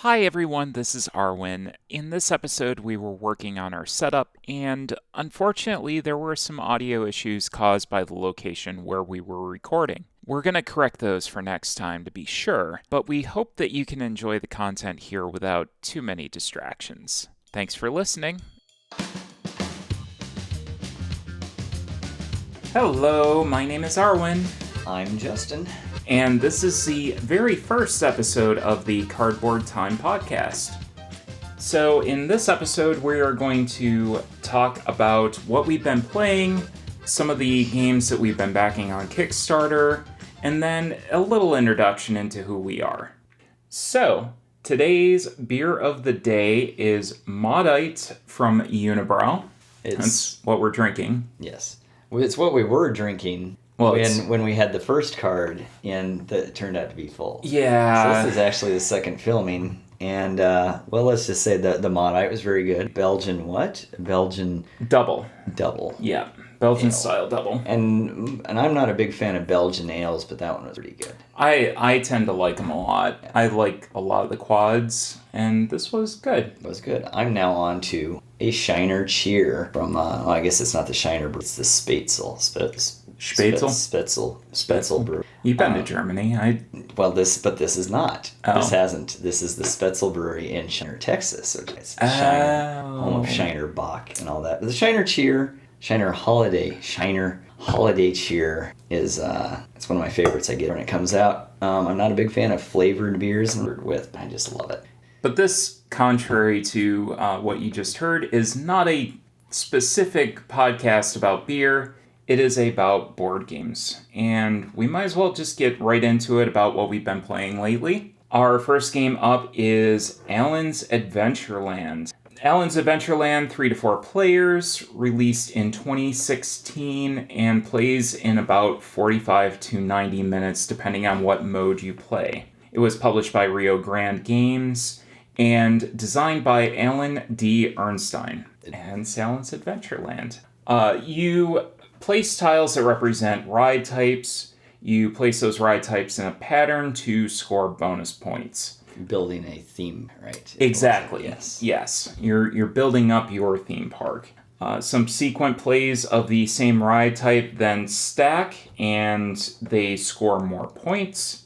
Hi everyone, this is Arwen. In this episode, we were working on our setup, and unfortunately, there were some audio issues caused by the location where we were recording. We're going to correct those for next time to be sure, but we hope that you can enjoy the content here without too many distractions. Thanks for listening. Hello, my name is Arwen. I'm Justin. And this is the very first episode of the Cardboard Time podcast. So in this episode, we are going to talk about what we've been playing, some of the games that we've been backing on Kickstarter, and then a little introduction into who we are. So, today's beer of the day is Maudite from Unibrow. That's what we're drinking. Yes. It's what we were drinking. Well, when we had the first card and it turned out to be full. Yeah. So this is actually the second filming. And, let's just say that the Maudite was very good. Belgian what? Belgian... Double. Yeah. Belgian style double. And I'm not a big fan of Belgian ales, but that one was pretty good. I tend to like them a lot. Yeah. I like a lot of the quads, and this was good. It was good. I'm now on to a Shiner Cheer from, I guess it's not the Shiner, but it's the Spätzle. Spätzle brew. You've been to Germany. But this is not. Oh. This hasn't. This is the Spätzle Brewery in Shiner, Texas. Which is Shiner, home of Shiner Bock and all that. But the Shiner Cheer, Shiner Holiday Cheer is it's one of my favorites I get when it comes out. I'm not a big fan of flavored beers but I just love it. But this, contrary to what you just heard, is not a specific podcast about beer. It is about board games, and we might as well just get right into it about what we've been playing lately. Our first game up is Alan's Adventureland. Alan's Adventureland, 3 to 4 players, released in 2016, and plays in about 45 to 90 minutes, depending on what mode you play. It was published by Rio Grande Games, and designed by Alan D. Ernstein. And Alan's Adventureland. You place tiles that represent ride types. You place those ride types in a pattern to score bonus points. Building a theme, right? Exactly. Yes. You're building up your theme park. Some sequent plays of the same ride type then stack, and they score more points.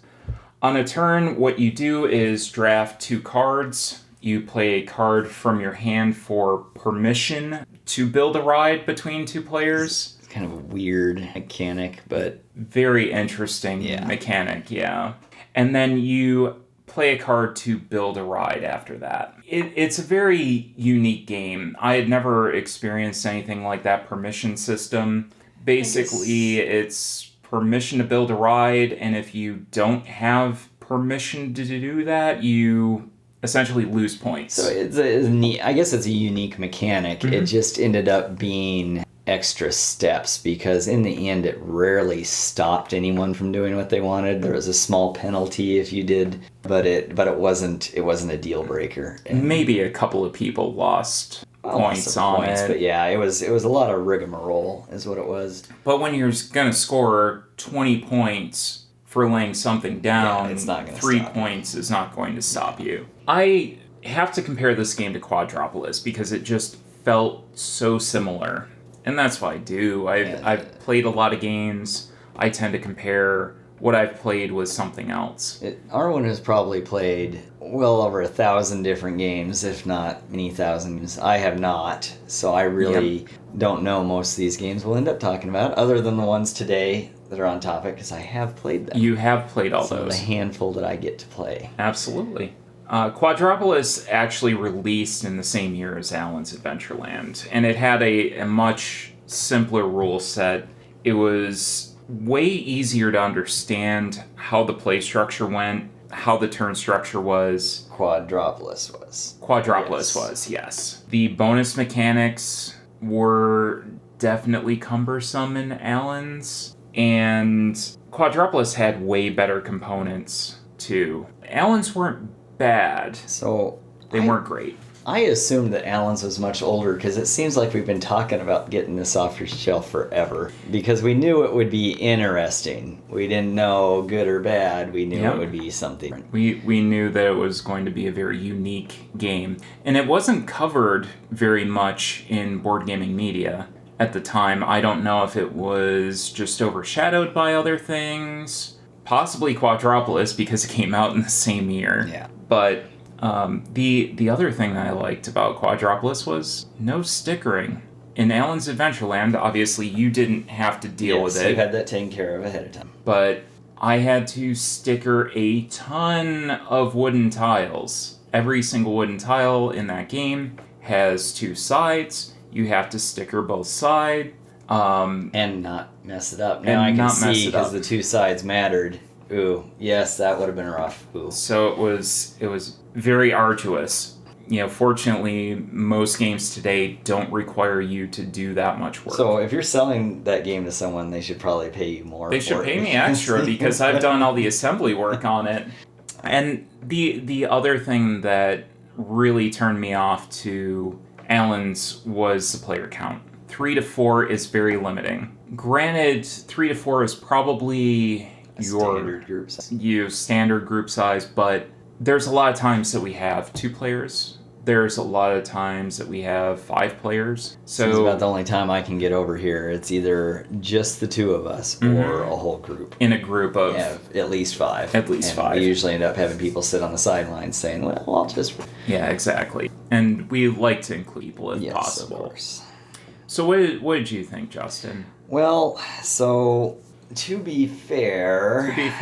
On a turn, what you do is draft 2 cards. You play a card from your hand for permission to build a ride between 2 players. Kind of a weird mechanic, but very interesting mechanic, yeah. And then you play a card to build a ride after that. It's a very unique game. I had never experienced anything like that permission system. Basically, it's permission to build a ride, and if you don't have permission to do that, you essentially lose points. So it's I guess it's a unique mechanic. Mm-hmm. It just ended up being extra steps because in the end it rarely stopped anyone from doing what they wanted. There was a small penalty if you did, but it wasn't a deal breaker. And maybe a couple of people lost points on it. But yeah, it was a lot of rigmarole is what it was. But when you're going to score 20 points for laying something down, it's not gonna 3 points is not going to stop you. I have to compare this game to Quadropolis because it just felt so similar. And that's what I do. I've played a lot of games. I tend to compare what I've played with something else. Arwen has probably played well over 1,000 different games, if not many thousands. I have not, so I really don't know most of these games we'll end up talking about, other than the ones today that are on topic, because I have played them. You have played all those. The handful that I get to play. Absolutely. Quadropolis actually released in the same year as Alan's Adventureland, and it had a much simpler rule set. It was way easier to understand how the play structure went, how the turn structure was. Quadropolis was, yes. The bonus mechanics were definitely cumbersome in Alan's, and Quadropolis had way better components, too. Alan's weren't bad. So they weren't great. I assumed that Alan's was much older because it seems like we've been talking about getting this off your shelf forever. Because we knew it would be interesting. We didn't know good or bad. We knew it would be something. We knew that it was going to be a very unique game. And it wasn't covered very much in board gaming media at the time. I don't know if it was just overshadowed by other things. Possibly Quadropolis because it came out in the same year. Yeah. But the other thing that I liked about Quadropolis was no stickering. In Alan's Adventureland, obviously you didn't have to deal with it. You had that taken care of ahead of time. But I had to sticker a ton of wooden tiles. Every single wooden tile in that game has 2 sides. You have to sticker both sides. And not mess it up. Now I can see because the 2 sides mattered. Ooh, yes, that would have been rough. Ooh. So it was very arduous. Fortunately, most games today don't require you to do that much work. So if you're selling that game to someone, they should probably pay you more. They should pay me extra because I've done all the assembly work on it. And the other thing that really turned me off to Alan's was the player count. 3 to 4 is very limiting. Granted, 3 to 4 is probably your standard group size, but there's a lot of times that we have 2 players. There's a lot of times that we have 5 players. So it's about the only time I can get over here. It's either just the 2 of us or a whole group. In a group of at least 5. At least 5. We usually end up having people sit on the sidelines saying, "Well, I'll just." Yeah, exactly. And we like to include people if possible. Of course. So what did you think, Justin? Well, so to be fair, if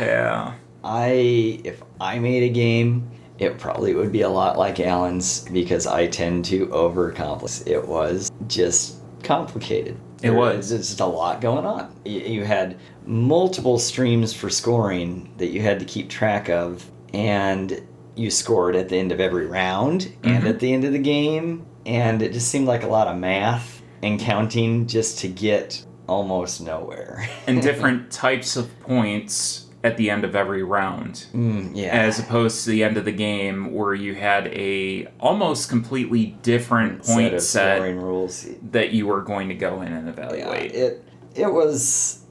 I made a game, it probably would be a lot like Alan's because I tend to overcomplicate. It was just complicated. There's just a lot going on. You had multiple streams for scoring that you had to keep track of, and you scored at the end of every round and at the end of the game, and it just seemed like a lot of math and counting just to get almost nowhere. And different types of points at the end of every round. As opposed to the end of the game where you had a almost completely different point set scoring rules that you were going to go in and evaluate. It was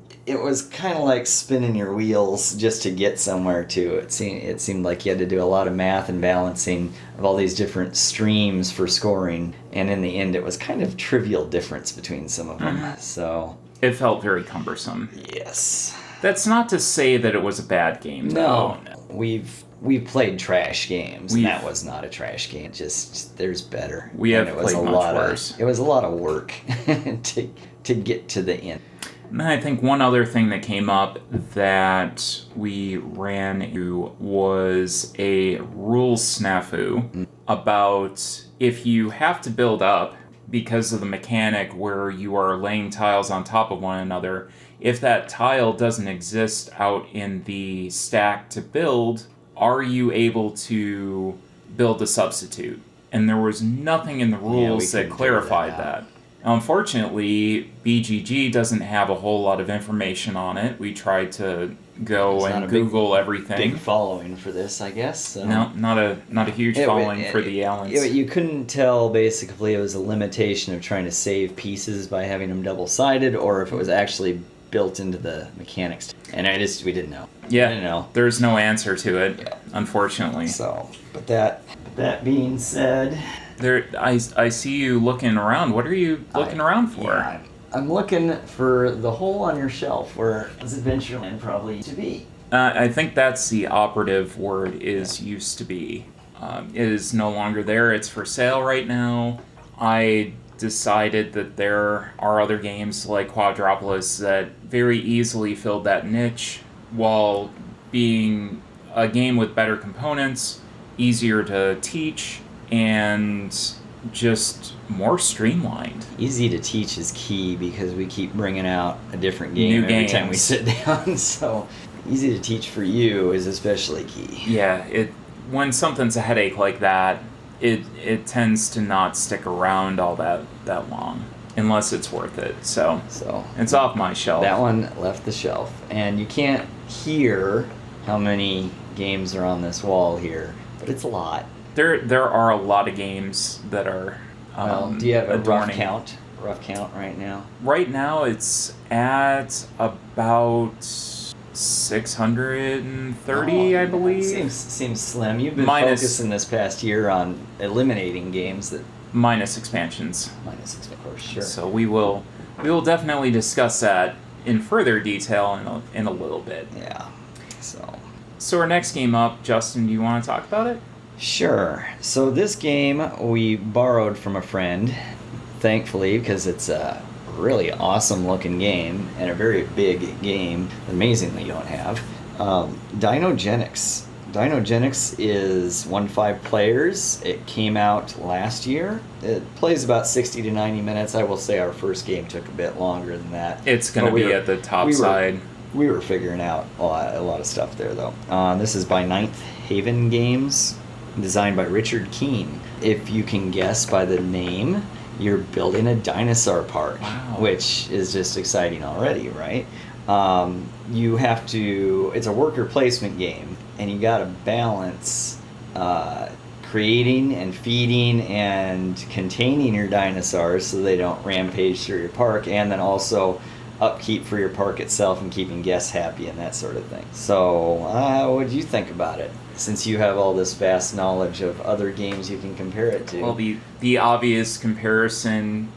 kind of like spinning your wheels just to get somewhere too. It seemed like you had to do a lot of math and balancing of all these different streams for scoring, and in the end it was kind of trivial difference between some of them. So it felt very cumbersome. Yes. That's not to say that it was a bad game, though. No. We've played trash games, and that was not a trash game. Just there's better. We have played much worse. It was a lot of work to get to the end. And I think one other thing that came up that we ran into was a rules snafu about if you have to build up because of the mechanic where you are laying tiles on top of one another, if that tile doesn't exist out in the stack to build, are you able to build a substitute? And there was nothing in the rules that clarified that. Unfortunately, BGG doesn't have a whole lot of information on it. We tried to go and Google everything. Big following for this, I guess. So. No, not a huge following for the Allens. You couldn't tell basically it was a limitation of trying to save pieces by having them double-sided, or if it was actually built into the mechanics. And we didn't know. Yeah, we didn't know. There's no answer to it, unfortunately. So, but that being said. I see you looking around. What are you looking around for? Yeah, I'm looking for the hole on your shelf where Adventureland probably used to be. I think that's the operative word is used to be. It is no longer there. It's for sale right now. I decided that there are other games like Quadropolis that very easily filled that niche while being a game with better components, easier to teach, and just more streamlined. Easy to teach is key because we keep bringing out a different game every time we sit down. So easy to teach for you is especially key. Yeah, when something's a headache like that, it tends to not stick around all that long unless it's worth it. So it's off my shelf. That one left the shelf, and you can't hear how many games are on this wall here, but it's a lot. There are a lot of games that are do you have a adorning. rough count right now? Right now it's at about 630, I believe. Seems slim. You've been Minus- focusing this past year on eliminating games that Minus expansions. of course, sure. So we will definitely discuss that in further detail in a little bit. Yeah. So our next game up, Justin, do you want to talk about it? Sure. So this game we borrowed from a friend, thankfully, because it's a really awesome looking game and a very big game. Amazingly, you don't have. Dinogenics. Dinogenics is 1 to 5 players. It came out last year. It plays about 60 to 90 minutes. I will say our first game took a bit longer than that. It's going to be at the top side. We were figuring out a lot of stuff there, though. This is by Ninth Haven Games, designed by Richard Keene. If you can guess by the name, you're building a dinosaur park, wow. Which is just exciting already, right? You have to. It's a worker placement game, and you got to balance creating and feeding and containing your dinosaurs so they don't rampage through your park, and then also upkeep for your park itself and keeping guests happy and that sort of thing. So, what do you think about it? Since you have all this vast knowledge of other games you can compare it to. Well, the obvious comparison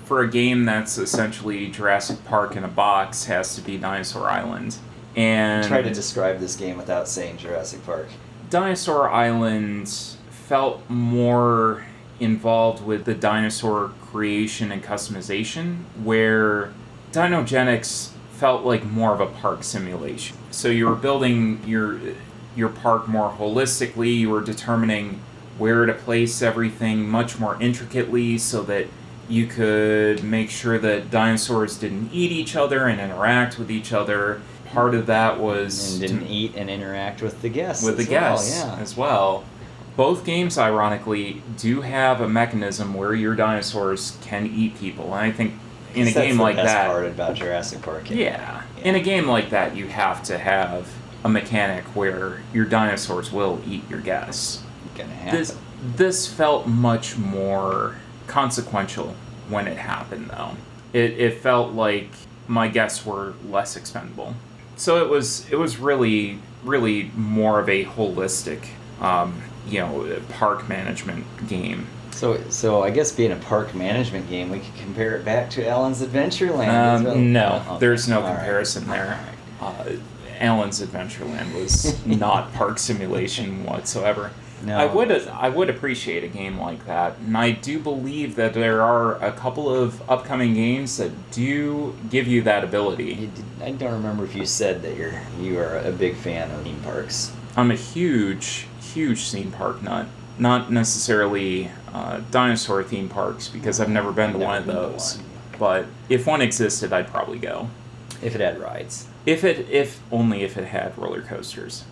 for a game that's essentially Jurassic Park in a box has to be Dinosaur Island. And try to describe this game without saying Jurassic Park. Dinosaur Island felt more involved with the dinosaur creation and customization, where Dinogenics felt like more of a park simulation. So you were building your park more holistically. You were determining where to place everything much more intricately so that you could make sure that dinosaurs didn't eat each other and interact with each other. Part of that was... And didn't eat and interact with the guests as well. Both games, ironically, do have a mechanism where your dinosaurs can eat people. And I think in a game like that... That's the best part about Jurassic Park. Yeah. In a game like that, you have to have a mechanic where your dinosaurs will eat your guests. Gonna happen. This felt much more consequential when it happened, though. It felt like my guests were less expendable. So it was really, really more of a holistic, park management game. So I guess being a park management game, we could compare it back to Alan's Adventureland. No, okay. There's no comparison there. Alan's Adventureland was not park simulation whatsoever. No. I would appreciate a game like that, and I do believe that there are a couple of upcoming games that do give you that ability. I don't remember if you said that you are a big fan of theme parks. I'm a huge theme park nut. Not necessarily dinosaur theme parks, because I've never been to one of those. But if one existed, I'd probably go. If it had rides. If only if it had roller coasters.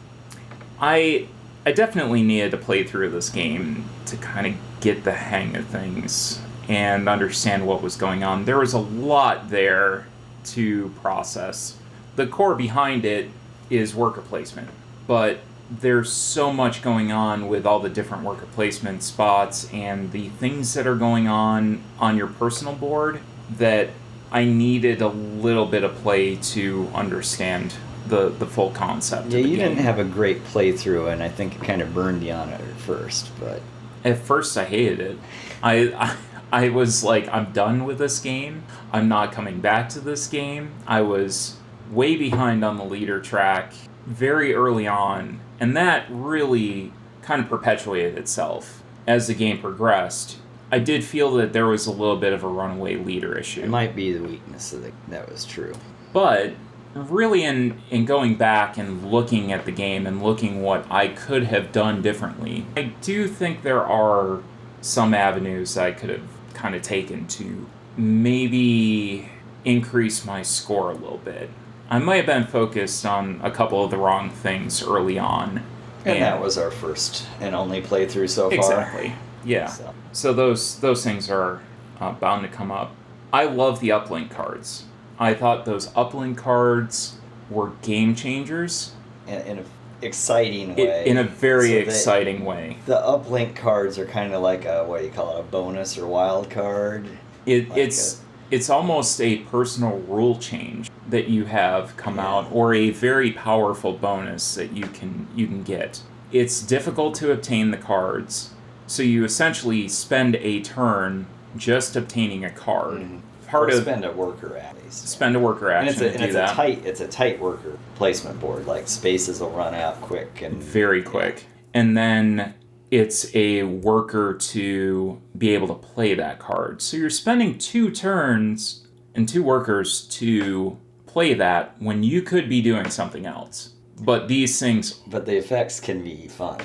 I definitely needed to play through this game to kind of get the hang of things and understand what was going on. There was a lot there to process. The core behind it is worker placement, but there's so much going on with all the different worker placement spots and the things that are going on your personal board that I needed a little bit of play to understand the full concept of the game. You didn't have a great playthrough, and I think it kind of burned you on it at first, but... At first, I hated it. I was like, I'm done with this game. I'm not coming back to this game. I was way behind on the leader track very early on, and that really kind of perpetuated itself as the game progressed. I did feel that there was a little bit of a runaway leader issue. It might be the weakness of that was true. But really in going back and looking at the game and looking what I could have done differently, I do think there are some avenues I could have kind of taken to maybe increase my score a little bit. I might have been focused on a couple of the wrong things early on. And that was our first and only playthrough so far. Exactly. Yeah. So those things are bound to come up. I love the uplink cards. I thought those uplink cards were game changers. And exciting way. In a very exciting way. The uplink cards are kind of like a, what do you call it, a bonus or wild card? It's almost a personal rule change that you have come out, or a very powerful bonus that you can get. It's difficult to obtain the cards, so you essentially spend a turn just obtaining a card. Spend a worker action. Spend a worker action and it's a tight worker placement board. Like spaces will run out quick and very quick. And then it's a worker to be able to play that card. So you're spending 2 turns and 2 workers to play that when you could be doing something else. But these things... But the effects can be fun.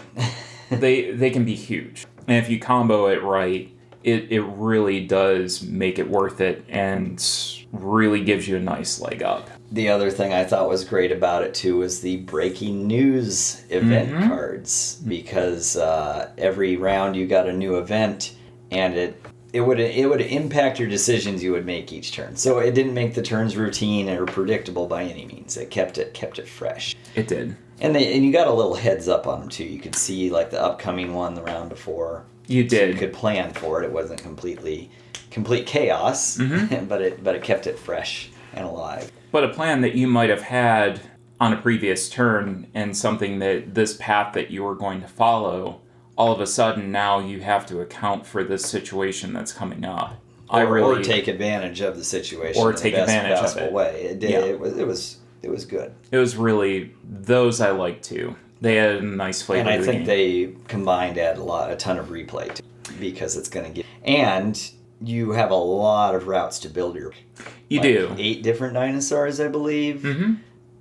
they can be huge. And if you combo it right, it really does make it worth it and really gives you a nice leg up. The other thing I thought was great about it too was the breaking news event cards, because every round you got a new event, and it would impact your decisions you would make each turn. So it didn't make the turns routine or predictable by any means. It kept it fresh. It did. And you got a little heads up on them too. You could see like the upcoming one the round before. You did. So you could plan for it. It wasn't complete chaos, but it kept it fresh and alive. But a plan that you might have had on a previous turn, and something that this path that you were going to follow, all of a sudden now you have to account for this situation that's coming up. Or take advantage of the situation. Or take advantage of it. Way. It was good. It was really, those I like too. They had a nice flavor. And I think they combined add a ton of replay to it, because it's going to get... And you have a lot of routes to build your... You do. 8 different dinosaurs, I believe.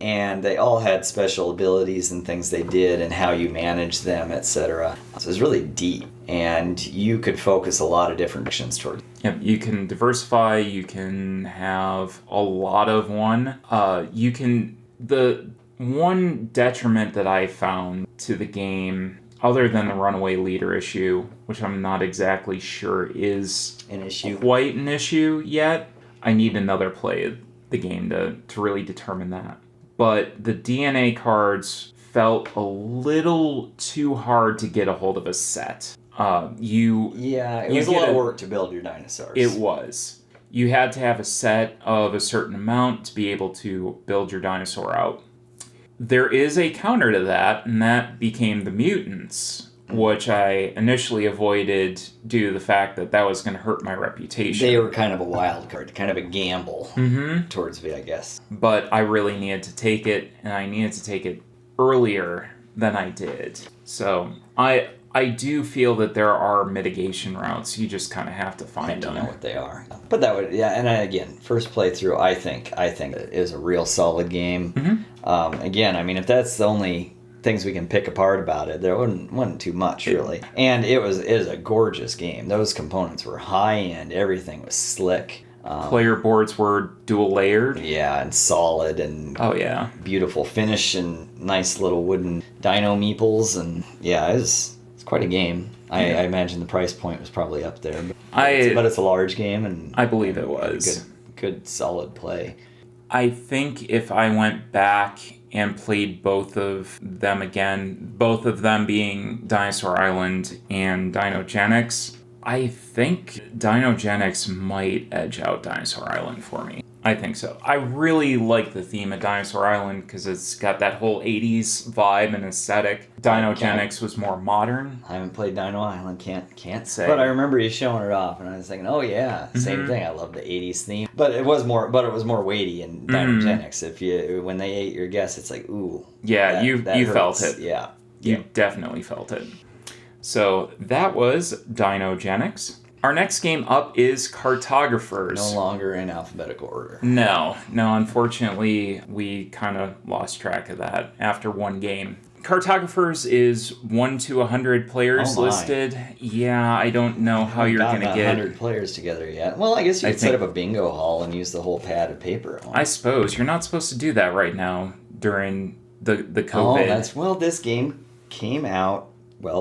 And they all had special abilities and things they did and how you manage them, etc. So it's really deep. And you could focus a lot of different actions towards. Yep, you can diversify, you can have a lot of one. The one detriment that I found to the game, other than the runaway leader issue, which I'm not exactly sure is quite an issue yet. I need another play of the game to really determine that. But the DNA cards felt a little too hard to get a hold of a set. It was a lot of work to build your dinosaurs. It was. You had to have a set of a certain amount to be able to build your dinosaur out. There is a counter to that, and that became the mutants, which I initially avoided due to the fact that was going to hurt my reputation. They were kind of a wild card, kind of a gamble towards me, I guess. But I really needed to take it, and I needed to take it earlier than I did. So I do feel that there are mitigation routes. You just kind of have to find them. I don't know what they are. But that would, and again, first playthrough, I think it is a real solid game. Again, I mean, if that's the only things we can pick apart about it, there wasn't too much, really. And it is a gorgeous game. Those components were high-end. Everything was slick. Player boards were dual layered. Yeah, and solid, and beautiful finish, and nice little wooden dino meeples, and it's quite a game. I imagine the price point was probably up there, but it's a large game, and I believe it was good solid play. I think if I went back and played both of them again, both of them being Dinosaur Island and Dinogenics, I think Dinogenics might edge out Dinosaur Island for me. I think so. I really like the theme of Dinosaur Island because it's got that whole 80s vibe and aesthetic. Dinogenics was more modern. I haven't played Dino Island, can't say. But I remember you showing it off, and I was thinking, oh yeah, same thing. I love the 80s theme. But it was more weighty in Dinogenics. When they ate your guess, it's like, ooh. Yeah, you felt it. Yeah. You definitely felt it. So that was Dinogenics. Our next game up is Cartographers. No longer in alphabetical order. No, unfortunately, we kind of lost track of that after one game. Cartographers is 1 to 100 players listed. Yeah, I don't know how you're going to get 100 players together yet. Well, I guess you could set up a bingo hall and use the whole pad of paper. I suppose. You're not supposed to do that right now during the COVID. This game came out,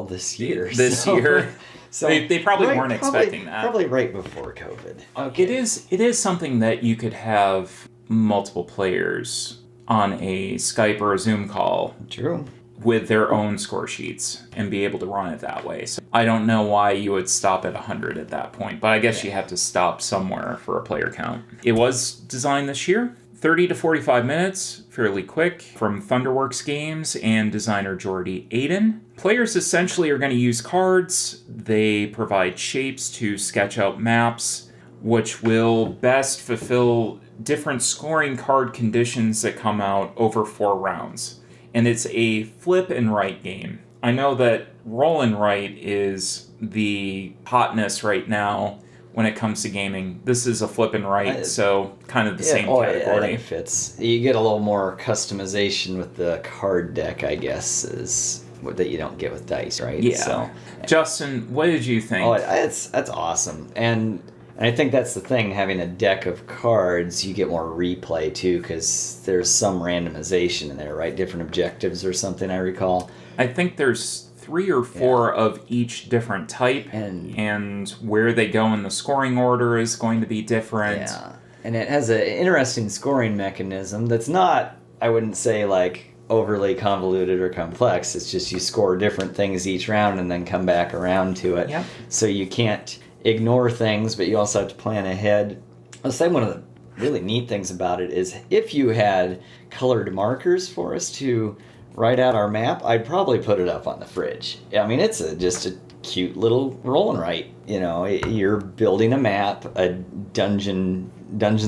this year. This year. So they probably weren't expecting that. Probably right before COVID. Okay. It is something that you could have multiple players on a Skype or a Zoom call. True. with their own score sheets and be able to run it that way. So I don't know why you would stop at 100 at that point, but I guess you have to stop somewhere for a player count. It was designed this year, 30 to 45 minutes, fairly quick, from Thunderworks Games and designer Jordy Aiden. Players essentially are going to use cards. They provide shapes to sketch out maps, which will best fulfill different scoring card conditions that come out over 4 rounds. And it's a flip and write game. I know that roll and write is the hotness right now when it comes to gaming. This is a flip and write, so kind of the same category. I think it fits. You get a little more customization with the card deck, I guess, is that you don't get with dice, right? Yeah. So, Justin, what did you think? That's awesome. And I think that's the thing, having a deck of cards, you get more replay too, because there's some randomization in there, right? Different objectives or something, I recall. I think there's 3 or 4 of each different type, and where they go in the scoring order is going to be different. Yeah, and it has an interesting scoring mechanism that's not, I wouldn't say, like, overly convoluted or complex. It's just you score different things each round and then come back around to it. Yep. So you can't ignore things, but you also have to plan ahead. I'll say one of the really neat things about it is if you had colored markers for us to write out our map, I'd probably put it up on the fridge. I mean, it's just a cute little roll and write. You know, you're building a map, a Dungeons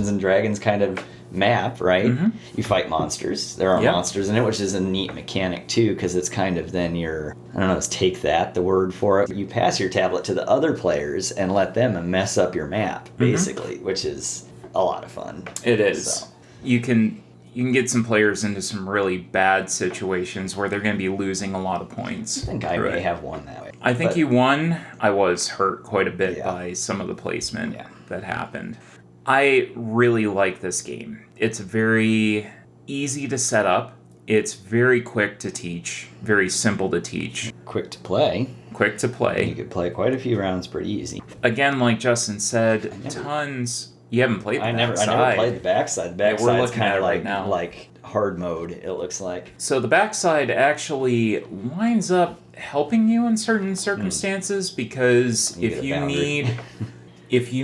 and Dragons kind of map, right? Mm-hmm. You fight monsters. There are monsters in it, which is a neat mechanic too, because it's kind of then I don't know, is take that, the word for it. You pass your tablet to the other players and let them mess up your map, basically, which is a lot of fun. It is. So. You can get some players into some really bad situations where they're going to be losing a lot of points. I think I may have won that way. I think you won. I was hurt quite a bit by some of the placement that happened. I really like this game. It's very easy to set up. It's very quick to teach. Very simple to teach. Quick to play. Quick to play. You could play quite a few rounds pretty easy. Again, like Justin said, tons. You haven't played the backside. I never played the backside. The backside's kind of right now. like hard mode, it looks like. So the backside actually winds up helping you in certain circumstances because if you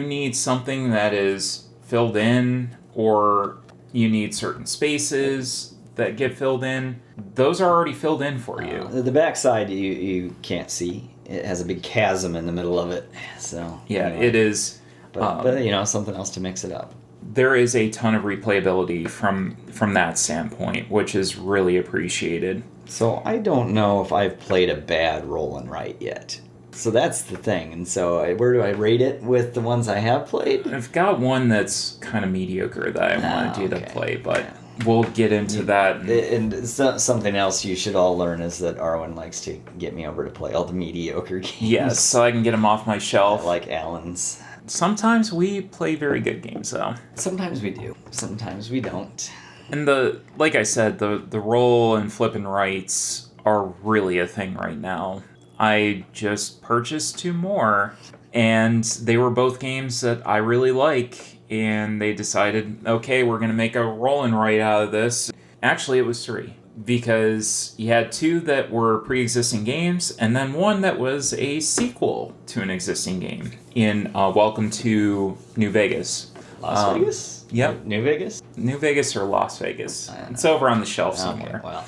need something that is filled in, or you need certain spaces that get filled in, those are already filled in for you. The backside you can't see. It has a big chasm in the middle of it. So it is. But something else to mix it up. There is a ton of replayability from that standpoint, which is really appreciated. So I don't know if I've played a bad roll and write yet. So that's the thing. And so where do I rate it with the ones I have played? I've got one that's kind of mediocre that I wanted you to play, but we'll get into that. And something else you should all learn is that Arwen likes to get me over to play all the mediocre games. Yes, so I can get them off my shelf. Like Alan's. Sometimes we play very good games, though. Sometimes we do. Sometimes we don't. And like I said, the roll and flip and writes are really a thing right now. I just purchased 2 more, and they were both games that I really like, and they decided, okay, we're going to make a roll and write out of this. Actually, it was 3, because you had 2 that were pre-existing games, and then 1 that was a sequel to an existing game in Welcome to New Vegas. Las Vegas? Yep. New Vegas? New Vegas or Las Vegas. It's over on the shelf somewhere. Okay, well.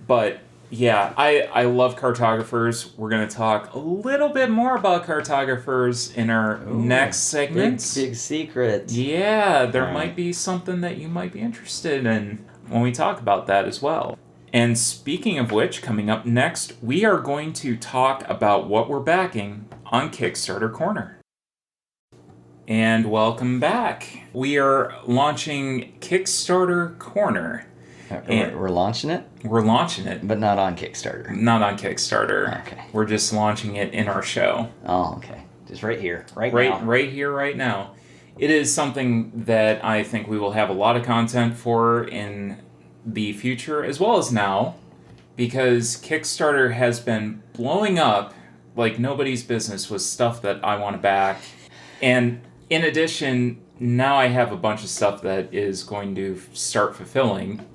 But yeah, I love Cartographers. We're going to talk a little bit more about Cartographers in our next segment. Big secret. Yeah, there might be something that you might be interested in when we talk about that as well. And speaking of which, coming up next, we are going to talk about what we're backing on Kickstarter Corner. And welcome back. We are launching Kickstarter Corner. We're launching it? We're launching it. But not on Kickstarter. Not on Kickstarter. Okay. We're just launching it in our show. Oh, okay. Just right here. Right now. Right here, right now. It is something that I think we will have a lot of content for in the future, as well as now, because Kickstarter has been blowing up like nobody's business with stuff that I want to back. And in addition, now I have a bunch of stuff that is going to start fulfilling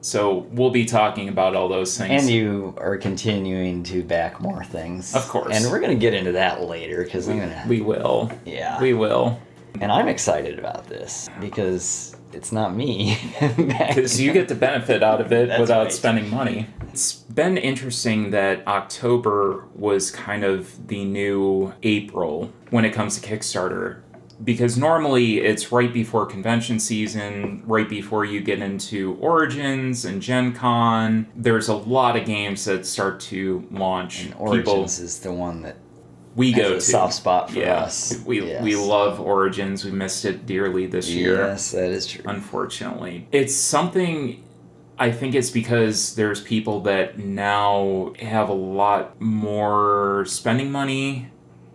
So we'll be talking about all those things. And you are continuing to back more things. Of course. And we're going to get into that later because we will. Yeah. We will. And I'm excited about this because it's not me. Because you get the benefit out of it without right. spending money. It's been interesting that October was kind of the new April when it comes to Kickstarter. Because normally it's right before convention season, right before you get into Origins and Gen Con. There's a lot of games that start to launch. And Origins is the one that we go to. A soft spot for us. We love Origins. We missed it dearly this year. Yes, that is true. Unfortunately. It's something... I think it's because there's people that now have a lot more spending money.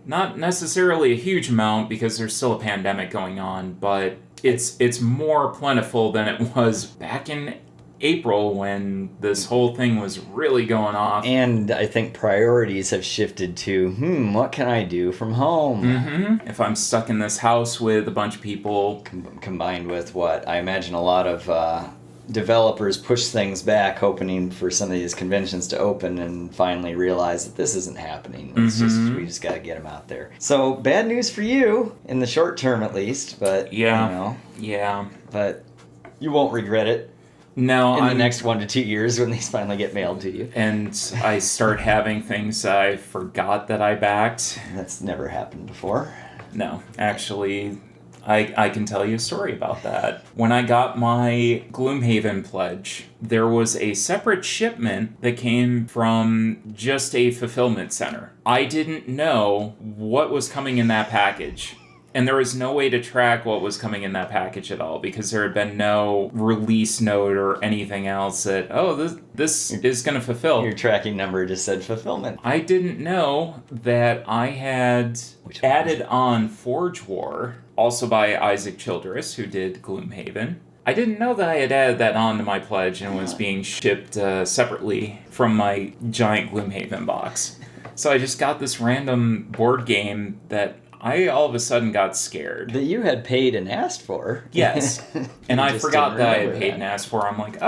Not necessarily a huge amount because there's still a pandemic going on, but it's more plentiful than it was back in April when this whole thing was really going off. And I think priorities have shifted to, what can I do from home? Mm-hmm. If I'm stuck in this house with a bunch of people. Combined with what? I imagine a lot of developers push things back, hoping for some of these conventions to open, and finally realize that this isn't happening. It's we just got to get them out there. So bad news for you in the short term, at least. But yeah. But you won't regret it. No, in the next 1 to 2 years when these finally get mailed to you. And I start having things I forgot that I backed. That's never happened before. No, actually. I can tell you a story about that. When I got my Gloomhaven pledge, there was a separate shipment that came from just a fulfillment center. I didn't know what was coming in that package. And there was no way to track what was coming in that package at all because there had been no release note or anything else that, this is going to fulfill. Your tracking number just said fulfillment. I didn't know that I had added on Forge War, also by Isaac Childress, who did Gloomhaven. I didn't know that I had added that on to my pledge and was being shipped separately from my giant Gloomhaven box. So I just got this random board game that I all of a sudden got scared. That you had paid and asked for. Yes. And I forgot that I had paid and asked for. I'm like,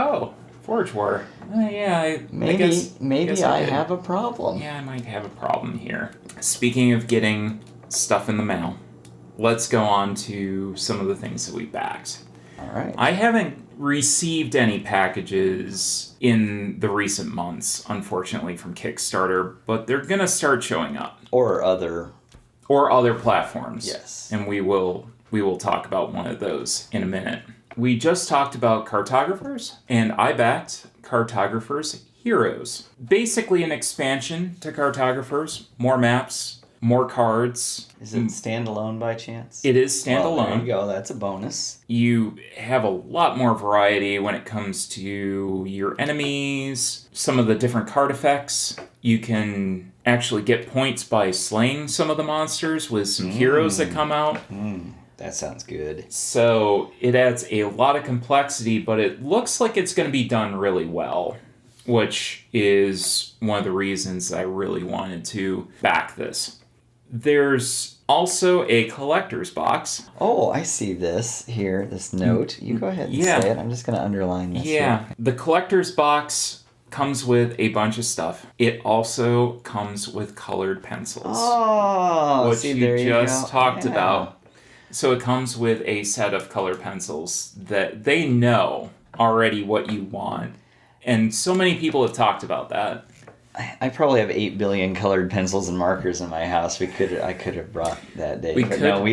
Forge War. Maybe I have a problem. Yeah, I might have a problem here. Speaking of getting stuff in the mail, let's go on to some of the things that we backed. All right. I haven't received any packages in the recent months, unfortunately, from Kickstarter, but they're going to start showing up. Or other platforms. Yes. And we will talk about one of those in a minute. We just talked about Cartographers, and I backed Cartographers Heroes. Basically an expansion to Cartographers, more maps, more cards. Is it standalone by chance? It is standalone. Well, there you go, that's a bonus. You have a lot more variety when it comes to your enemies, some of the different card effects. You can actually get points by slaying some of the monsters with some heroes that come out. That sounds good. So it adds a lot of complexity, but it looks like it's going to be done really well, which is one of the reasons I really wanted to back this. There's also a collector's box. Oh, I see this here, this note. You go ahead and say it. I'm just going to underline this. Yeah. The collector's box comes with a bunch of stuff. It also comes with colored pencils. Oh, which you just talked about. So it comes with a set of color pencils that they know already what you want. And so many people have talked about that. I probably have 8 billion colored pencils and markers in my house. I could have brought that day. We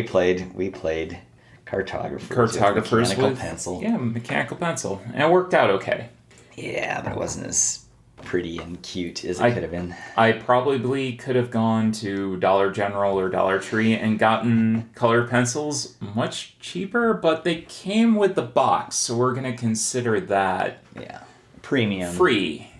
played Cartographers with mechanical pencil. Yeah, mechanical pencil. And it worked out okay. Yeah, but it wasn't as pretty and cute as it could have been. I probably could have gone to Dollar General or Dollar Tree and gotten colored pencils much cheaper, but they came with the box, so we're going to consider that premium. Free.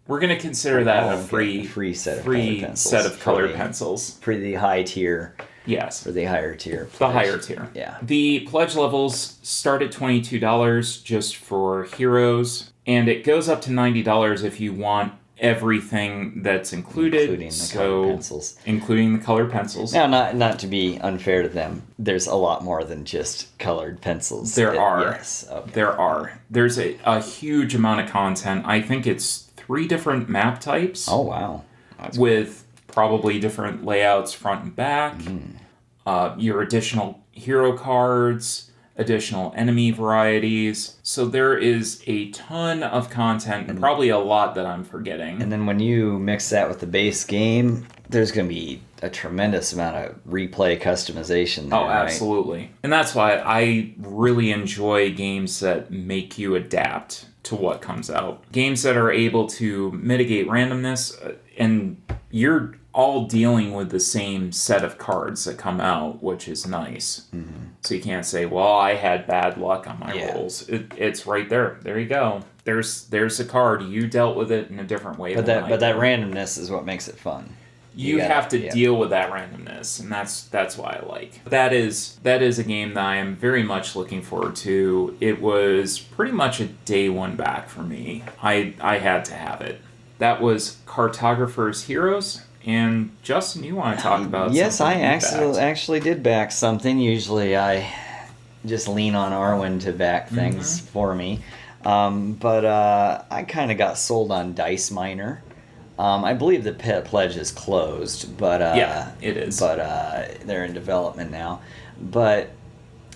We're going to consider that a free set of colored pencils. For the high tier. Yes. For the higher tier. The higher tier. Yeah. The pledge levels start at $22 just for heroes, and it goes up to $90 if you want everything that's included. Including the colored pencils. Including the colored pencils. Now, not to be unfair to them, there's a lot more than just colored pencils. There are. Yes. Okay. There are. There's a huge amount of content. I think it's 3 different map types. Oh, wow. With probably different layouts front and back. Your additional hero cards, additional enemy varieties. So there is a ton of content, and probably a lot that I'm forgetting. And then when you mix that with the base game, there's going to be a tremendous amount of replay customization there, absolutely. Right? And that's why I really enjoy games that make you adapt to what comes out. Games that are able to mitigate randomness, and you're all dealing with the same set of cards that come out, which is nice. So you can't say, well, I had bad luck on my rolls. It's right there. There you go. There's a card. You dealt with it in a different way. But that randomness is what makes it fun. You have to deal with that randomness, and that's why I like. That is a game that I am very much looking forward to. It was pretty much a day one back for me. I had to have it. That was Cartographers Heroes. And Justin, you want to talk about yes, something? Yes, I actually did back something. Usually I just lean on Arwen to back things for me. But I kind of got sold on Dice Miner. I believe the pledge is closed, but yeah, it is. But they're in development now. But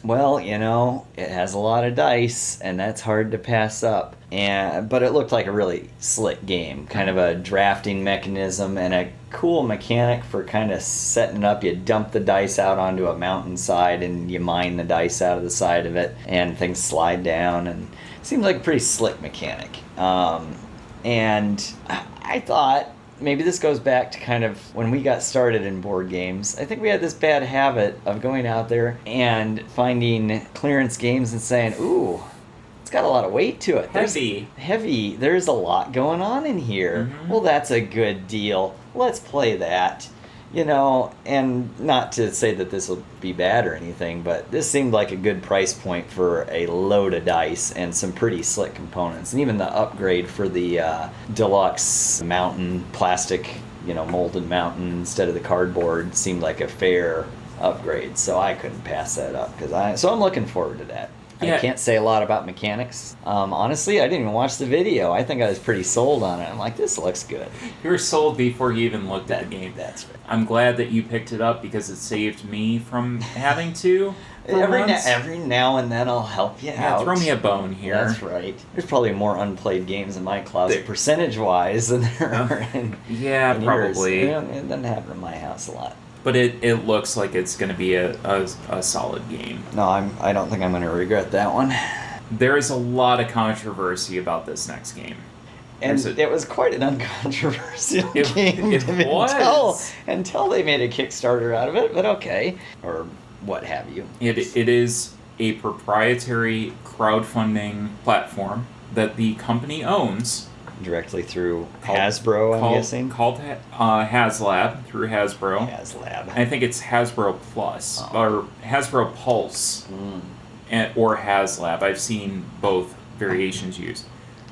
well, it has a lot of dice, and that's hard to pass up. But it looked like a really slick game, kind of a drafting mechanism and a cool mechanic for kind of setting it up. You dump the dice out onto a mountainside, and you mine the dice out of the side of it, and things slide down, and it seems like a pretty slick mechanic. And I thought maybe this goes back to kind of when we got started in board games. I think we had this bad habit of going out there and finding clearance games and saying, ooh, it's got a lot of weight to it. Heavy. There's a lot going on in here. Well, that's a good deal. Let's play that. And not to say that this will be bad or anything, but this seemed like a good price point for a load of dice and some pretty slick components. And even the upgrade for the deluxe mountain, plastic, molded mountain instead of the cardboard seemed like a fair upgrade. So I couldn't pass that up so I'm looking forward to that. Yeah. I can't say a lot about mechanics. Honestly, I didn't even watch the video. I think I was pretty sold on it. I'm like, this looks good. You were sold before you even looked at the game. That's right. I'm glad that you picked it up because it saved me from having to. Every now and then I'll help you out. Throw me a bone here. That's right. There's probably more unplayed games in my closet percentage-wise than there are in probably. Yours. It doesn't happen in my house a lot. But it looks like it's going to be a solid game. No, I don't think I'm going to regret that one. There is a lot of controversy about this next game. And it was quite an uncontroversial game until they made a Kickstarter out of it, but okay. Or what have you. It is a proprietary crowdfunding platform that the company owns. Directly through Hasbro, I'm guessing? Called HasLab, through Hasbro. HasLab. I think it's Hasbro Plus, or Hasbro Pulse, or HasLab. I've seen both variations used.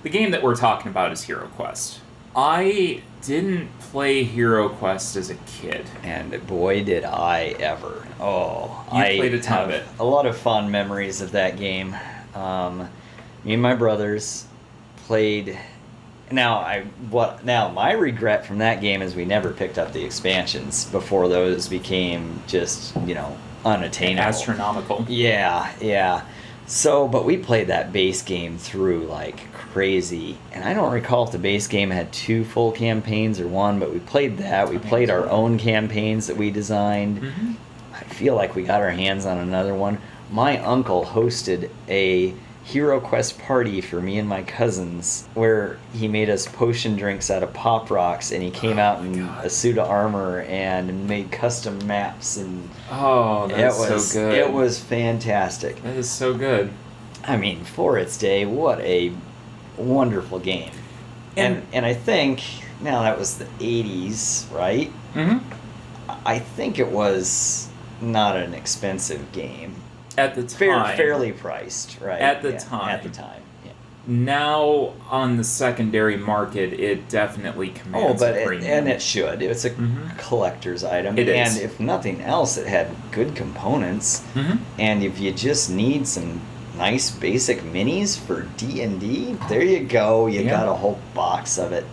The game that we're talking about is Heroquest. I didn't play Heroquest as a kid. And boy, did I ever. I played a ton of it. A lot of fond memories of that game. Me and my brothers played... Now, my regret from that game is we never picked up the expansions before those became just, unattainable. Astronomical. Yeah. So, but we played that base game through like crazy. And I don't recall if the base game had 2 full campaigns or 1, but we played that. We played our own campaigns that we designed. I feel like we got our hands on another one. My uncle hosted a Heroquest party for me and my cousins where he made us potion drinks out of Pop Rocks, and he came out in a suit of armor and made custom maps, and so good. It was fantastic. That is so good. I mean, for its day, what a wonderful game. And I think now that was the 80s, right? I think it was not an expensive game. At the time. Fairly priced, right? At the time. Yeah. now on the secondary market, it definitely commands a premium. And it should. It's a collector's item. It is. And if nothing else, it had good components. And if you just need some nice basic minis for D&D, there you go. You got a whole box of it.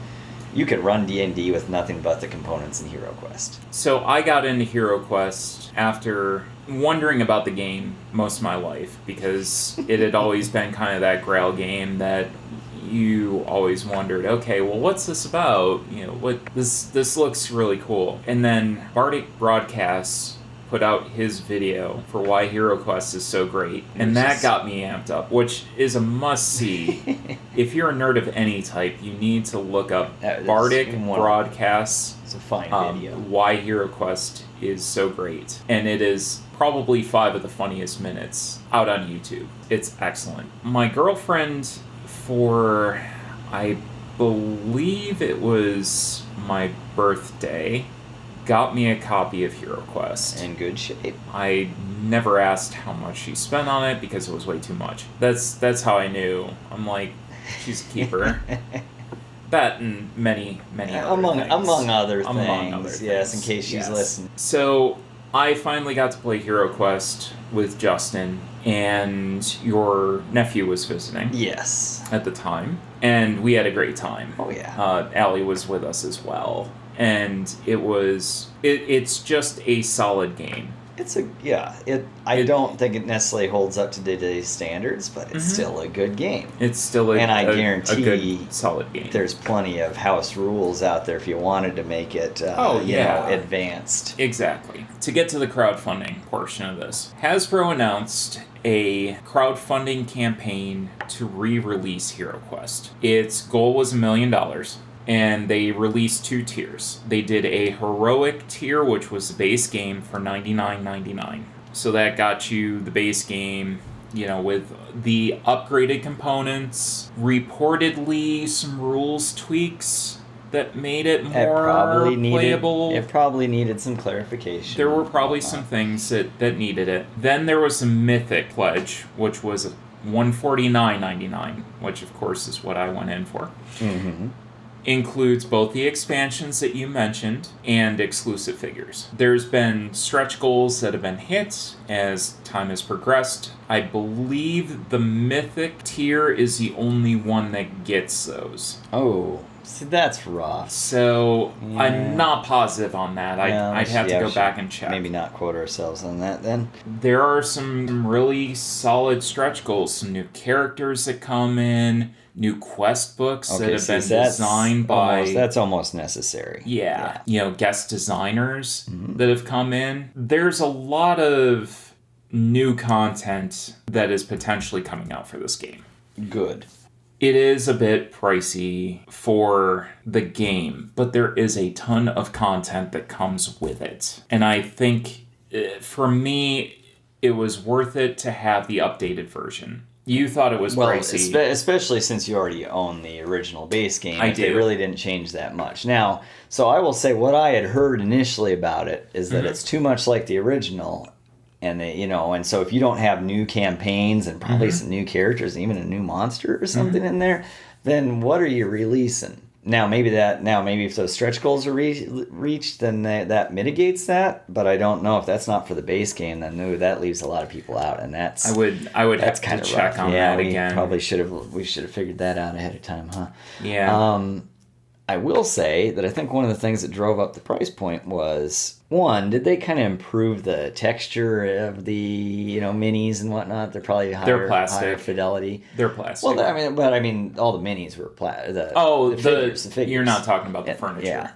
You could run D&D with nothing but the components in Heroquest. So I got into Heroquest after wondering about the game most of my life, because it had always been kind of that grail game that you always wondered, okay, well, what's this about? You know, what this looks really cool. And then Bardic Broadcasts put out his video for why Heroquest is so great, and that got me amped up, which is a must-see. If you're a nerd of any type, you need to look up Bardic Broadcasts. It's a fine video. Why Heroquest is so great. And it is probably 5 of the funniest minutes out on YouTube. It's excellent. My girlfriend, for, I believe it was my birthday, got me a copy of Heroquest. In good shape. I never asked how much she spent on it because it was way too much. That's how I knew. I'm like, she's a keeper. That and many other things. Among other things. Yes, in case she's listening. So I finally got to play Heroquest with Justin, and your nephew was visiting. Yes. At the time. And we had a great time. Oh, yeah. Allie was with us as well. And it's just a solid game. I don't think it necessarily holds up to today's standards, but it's still a good game. It's still I guarantee a good, solid game. There's plenty of house rules out there if you wanted to make it advanced. Exactly. To get to the crowdfunding portion of this, Hasbro announced a crowdfunding campaign to re-release Heroquest. Its goal was $1 million. And they released 2 tiers. They did a heroic tier, which was the base game, for $99.99. So that got you the base game, with the upgraded components, reportedly some rules tweaks that made it more playable. It probably needed some clarification. There were probably some things that needed it. Then there was a Mythic pledge, which was $149.99, which of course is what I went in for. Includes both the expansions that you mentioned and exclusive figures. There's been stretch goals that have been hit as time has progressed. I believe the Mythic tier is the only one that gets those. Oh, see, that's rough. So I'm not positive on that. I'd have to go back and check. Maybe not quote ourselves on that then. There are some really solid stretch goals, some new characters that come in, new quest books that have been designed by... That's almost necessary. Yeah. Guest designers that have come in. There's a lot of new content that is potentially coming out for this game. Good. It is a bit pricey for the game, but there is a ton of content that comes with it. And I think, for me, it was worth it to have the updated version. You thought it was pricey. Especially since you already own the original base game. I do. It really didn't change that much. Now, so I will say what I had heard initially about it is that it's too much like the original. And and so if you don't have new campaigns and probably some new characters, even a new monster or something in there, then what are you releasing? Now maybe if those stretch goals are reached, then that mitigates that. But I don't know if that's not for the base game. Then that leaves a lot of people out, and that's I would have to check on that again. Probably should have figured that out ahead of time, huh? Yeah. I will say that I think one of the things that drove up the price point was, one, did they kind of improve the texture of the minis and whatnot? They're probably higher fidelity. They're plastic. Well, I mean, all the minis were plastic. The figures. You're not talking about the furniture. Yeah.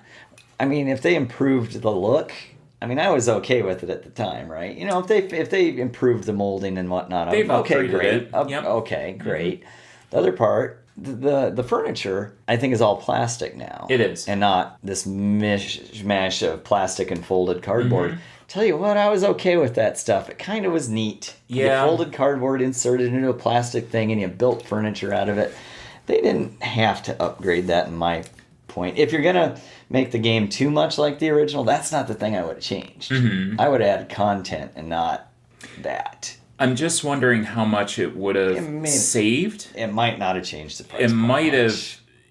I mean, if they improved the look, I was okay with it at the time, right? If they improved the molding and whatnot, they've okay, upgraded great. it. Yep. Okay, great. The other part. The furniture, I think, is all plastic now. It is. And not this mishmash of plastic and folded cardboard. Tell you what, I was okay with that stuff. It kind of was neat. Yeah. You folded cardboard, inserted into a plastic thing, and you built furniture out of it. They didn't have to upgrade that, in my point. If you're going to make the game too much like the original, that's not the thing I would have changed. I would have added content and not that. I'm just wondering how much it would have saved. It might not have changed the price.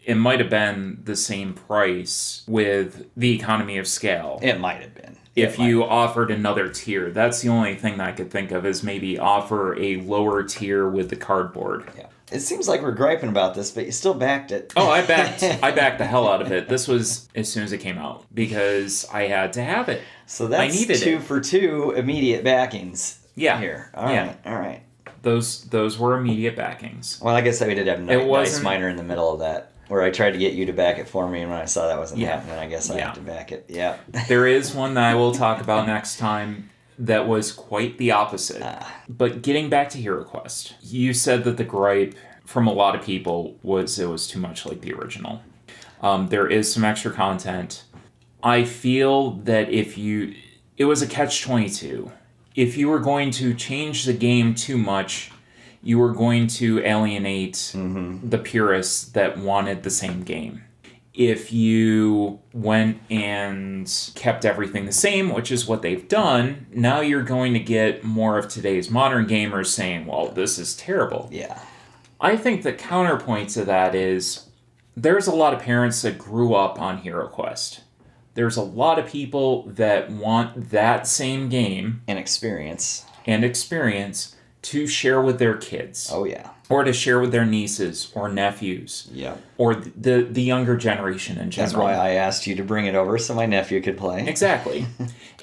It might have been the same price with the economy of scale. It might have been. If you offered another tier. That's the only thing that I could think of, is maybe offer a lower tier with the cardboard. Yeah. It seems like we're griping about this, but you still backed it. Oh, I backed the hell out of it. This was as soon as it came out because I had to have it. So that's 2 for 2 immediate backings. Yeah. Here. All right. Those were immediate backings. Well, I guess we did have Nice Miner in the middle of that, where I tried to get you to back it for me, and when I saw that wasn't happening, I guess I had to back it. Yeah. There is one that I will talk about next time that was quite the opposite. But getting back to Heroquest, you said that the gripe from a lot of people was it was too much like the original. There is some extra content. I feel that it was a catch-22. If you were going to change the game too much, you were going to alienate the purists that wanted the same game. If you went and kept everything the same, which is what they've done, now you're going to get more of today's modern gamers saying, well, this is terrible. Yeah. I think the counterpoint to that is there's a lot of parents that grew up on Heroquest. There's a lot of people that want that same game and experience to share with their kids. Oh, yeah. Or to share with their nieces or nephews. Yeah. Or the younger generation in general. That's why I asked you to bring it over so my nephew could play. Exactly.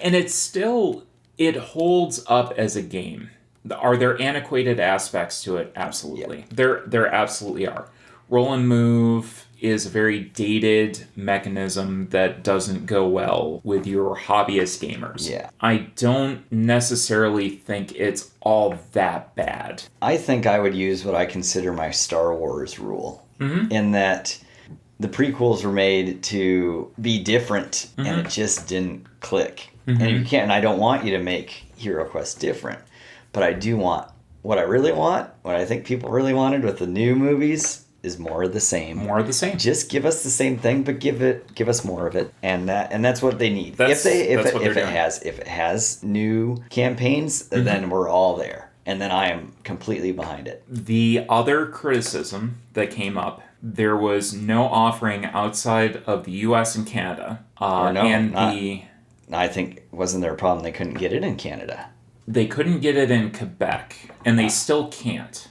And it holds up as a game. Are there antiquated aspects to it? Absolutely. Yep. There absolutely are. Roll and move is a very dated mechanism that doesn't go well with your hobbyist gamers. Yeah. I don't necessarily think it's all that bad. I think I would use what I consider my Star Wars rule, in that the prequels were made to be different, and it just didn't click. And you can't. And I don't want you to make HeroQuest different, but I do want what I think people really wanted with the new movies is more of the same. More of the same. Just give us the same thing, but give us more of it, and that's what they need. If it has new campaigns, then we're all there, and then I am completely behind it. The other criticism that came up, there was no offering outside of the U.S. and Canada. I think wasn't there a problem they couldn't get it in Canada? They couldn't get it in Quebec, and they still can't.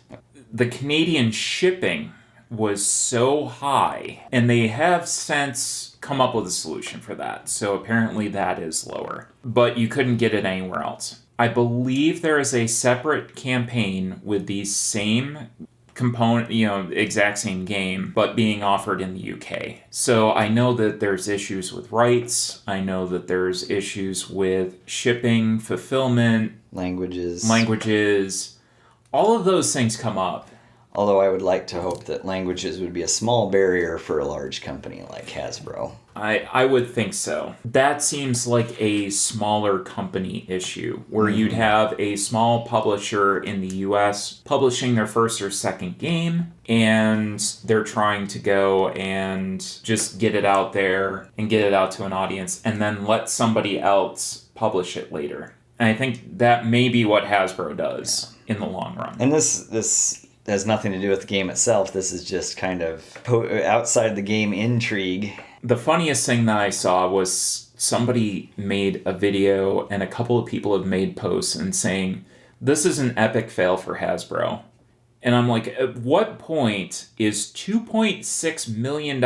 The Canadian shipping was so high, and they have since come up with a solution for that. So apparently that is lower. But you couldn't get it anywhere else. I believe there is a separate campaign with the same component, exact same game, but being offered in the UK. So I know that there's issues with rights. I know that there's issues with shipping, fulfillment, languages. All of those things come up. Although I would like to hope that languages would be a small barrier for a large company like Hasbro. I would think so. That seems like a smaller company issue, where you'd have a small publisher in the US publishing their first or second game, and they're trying to go and just get it out there and get it out to an audience, and then let somebody else publish it later. And I think that may be what Hasbro does in the long run. And this has nothing to do with the game itself. This is just kind of outside the game intrigue. The funniest thing that I saw was somebody made a video, and a couple of people have made posts and saying, this is an epic fail for Hasbro. And I'm like, at what point is $2.6 million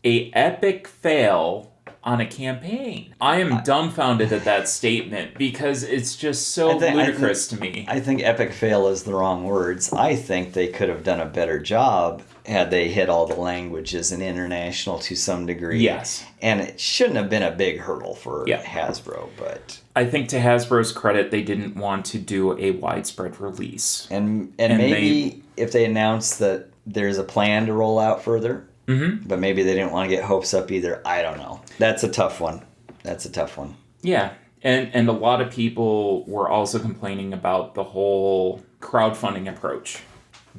a epic fail on a campaign? I am dumbfounded at that statement because it's just so ludicrous to me. I think epic fail is the wrong words. I think they could have done a better job had they hit all the languages and international to some degree. Yes. And it shouldn't have been a big hurdle for Hasbro, but I think to Hasbro's credit, they didn't want to do a widespread release. And maybe if they announced that there's a plan to roll out further, but maybe they didn't want to get hopes up either. I don't know. That's a tough one. Yeah. And a lot of people were also complaining about the whole crowdfunding approach.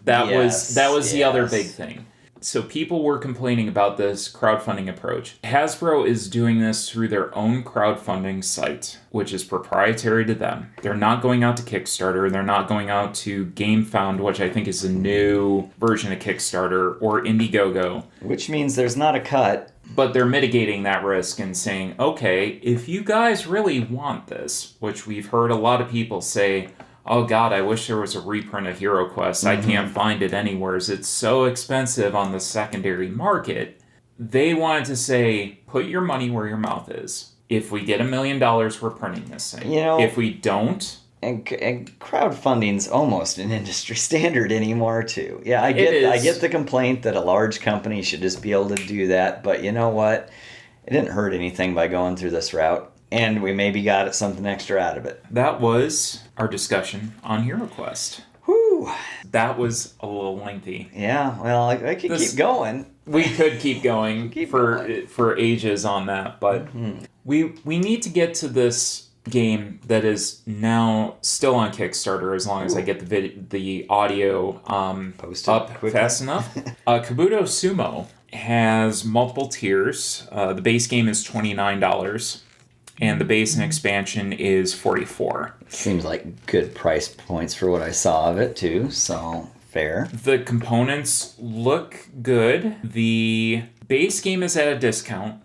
That was the other big thing. So people were complaining about this crowdfunding approach. Hasbro is doing this through their own crowdfunding site, which is proprietary to them. They're not going out to Kickstarter. They're not going out to GameFound, which I think is a new version of Kickstarter, or Indiegogo. Which means there's not a cut. But they're mitigating that risk and saying, okay, if you guys really want this, which we've heard a lot of people say, oh God, I wish there was a reprint of HeroQuest. I can't find it anywhere. It's so expensive on the secondary market. They wanted to say, put your money where your mouth is. If we get $1 million, we're printing this thing. If we don't... And crowdfunding's almost an industry standard anymore, too. Yeah, I get the complaint that a large company should just be able to do that. But you know what? It didn't hurt anything by going through this route. And we maybe got something extra out of it. That was our discussion on HeroQuest. Whew. That was a little lengthy. Yeah, well, I could keep going. We could keep going for ages on that, but we need to get to this game that is now still on Kickstarter as long as I get the audio up fast enough. Kabuto Sumo has multiple tiers. The base game is $29. And the base and expansion is $44. Seems like good price points for what I saw of it, too. So, fair. The components look good. The base game is at a discount.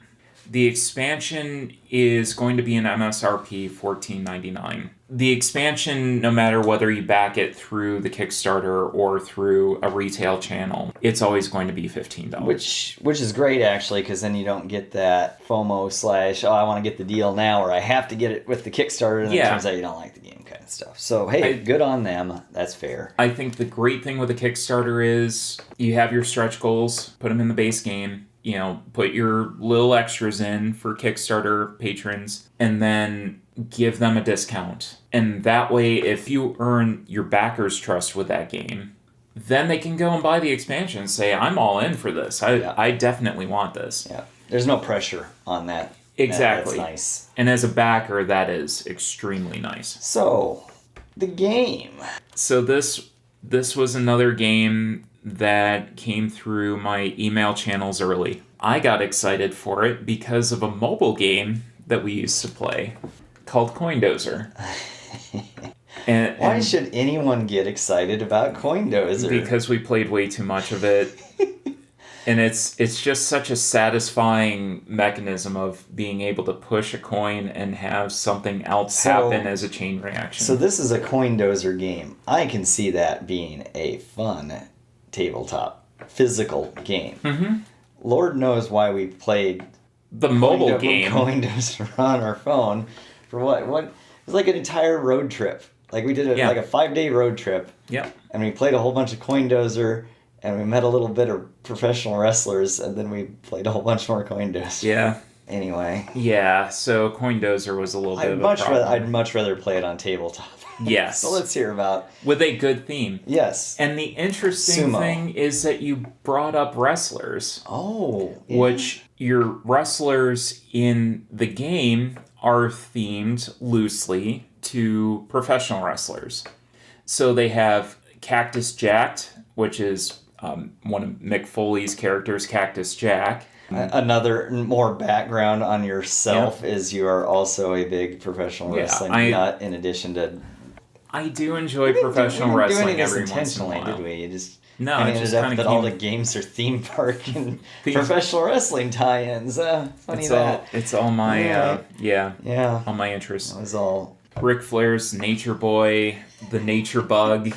The expansion is going to be an MSRP $14.99. The expansion, no matter whether you back it through the Kickstarter or through a retail channel, it's always going to be $15. Which is great, actually, because then you don't get that FOMO / I want to get the deal now, or I have to get it with the Kickstarter, and it turns out you don't like the game kind of stuff. So, hey, good on them. That's fair. I think the great thing with the Kickstarter is you have your stretch goals, put them in the base game, put your little extras in for Kickstarter patrons, and then give them a discount. And that way, if you earn your backers' trust with that game, then they can go and buy the expansion and say, I'm all in for this. I definitely want this. Yeah. There's no pressure on that. Exactly. That's nice. And as a backer, that is extremely nice. So, the game. So this was another game that came through my email channels early. I got excited for it because of a mobile game that we used to play called Coindozer. And why should anyone get excited about Coindozer? Because we played way too much of it. And it's just such a satisfying mechanism of being able to push a coin and have something else happen as a chain reaction. So this is a Coindozer game. I can see that being a fun tabletop physical game. Mm-hmm. Lord knows why we played the mobile game Coindozer on our phone for what? It was like an entire road trip. Like we did like a 5-day road trip. Yep. And we played a whole bunch of Coindozer, and we met a little bit of professional wrestlers, and then we played a whole bunch more Coindozer. Yeah. Anyway. Yeah, so Coindozer was a little bit of a problem. I'd much rather play it on tabletop. Yes. So let's hear about... With a good theme. Yes. And the interesting thing is that you brought up wrestlers. Oh. Yeah. Which your wrestlers in the game are themed loosely to professional wrestlers. So they have Cactus Jack, which is one of Mick Foley's characters, Cactus Jack. Another more background on yourself is you are also a big professional wrestling nut in addition to... I do enjoy professional wrestling every once in a while. Did we? You just ended up that all the games are theme park and professional wrestling tie-ins. Funny that. It's all my, all my interests. It was all... Ric Flair's Nature Boy, the Nature Bug.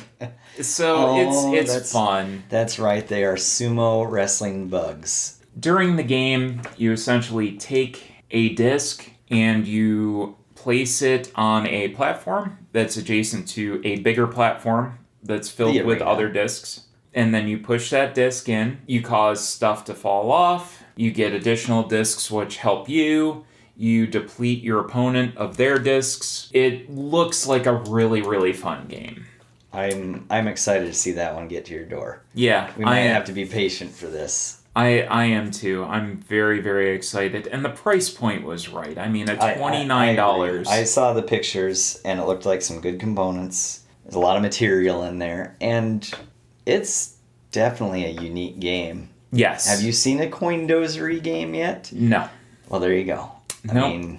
So it's fun. That's right, they are sumo wrestling bugs. During the game, you essentially take a disc and you place it on a platform that's adjacent to a bigger platform that's filled with other discs. And then you push that disc in, you cause stuff to fall off, you get additional discs which help you deplete your opponent of their discs. It looks like a really, really fun game. I'm excited to see that one get to your door. Yeah. We might have to be patient for this. I am too. I'm very, very excited. And the price point was right. I mean, at $29. I saw the pictures, and it looked like some good components. There's a lot of material in there. And it's definitely a unique game. Yes. Have you seen a coin dosery game yet? No. Well, there you go. No,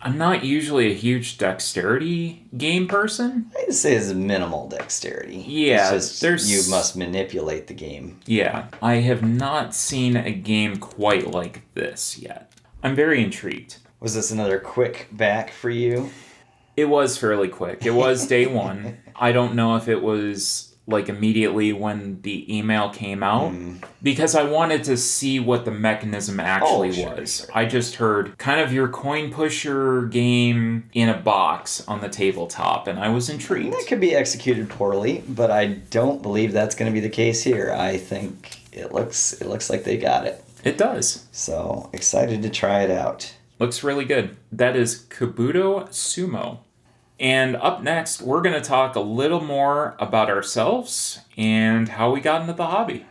I'm not usually a huge dexterity game person. I'd say it's minimal dexterity. Yeah, it's just you must manipulate the game. Yeah, I have not seen a game quite like this yet. I'm very intrigued. Was this another quick back for you? It was fairly quick. It was day one. I don't know if it was like immediately when the email came out because I wanted to see what the mechanism actually was. Sure. I just heard kind of your coin pusher game in a box on the tabletop, and I was intrigued. That could be executed poorly, but I don't believe that's going to be the case here. I think it looks like they got it. It does. So excited to try it out. Looks really good. That is Kabuto Sumo. And up next, we're going to talk a little more about ourselves and how we got into the hobby.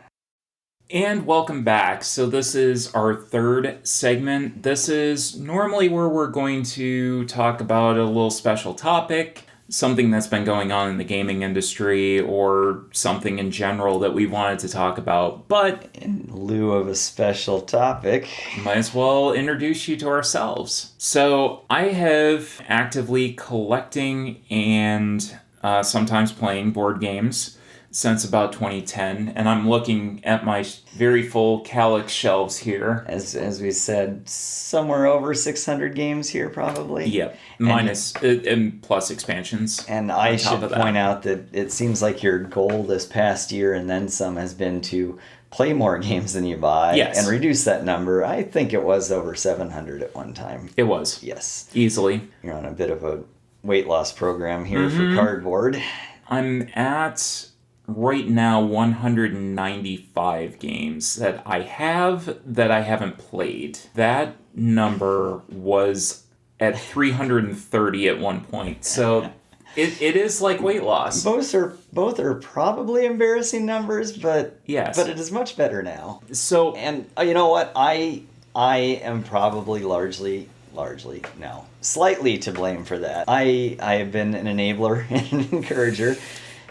And welcome back. So this is our third segment. This is normally where we're going to talk about a little special topic, something that's been going on in the gaming industry or something in general that we wanted to talk about. But in lieu of a special topic, might as well introduce you to ourselves. So I have actively collecting and sometimes playing board games since about 2010, and I'm looking at my very full Calyx shelves here. As we said, somewhere over 600 games here, probably. Yep, minus and plus expansions. And I should point out that it seems like your goal this past year and then some has been to play more games than you buy and reduce that number. I think it was over 700 at one time. It was. Yes. Easily. You're on a bit of a weight loss program here for cardboard. I'm at right now 195 games that I have that I haven't played. That number was at 330 at one point. So it is like weight loss. Both are probably embarrassing numbers, but yes. But it is much better now. So, and you know what? I am probably slightly to blame for that. I have been an enabler and an encourager,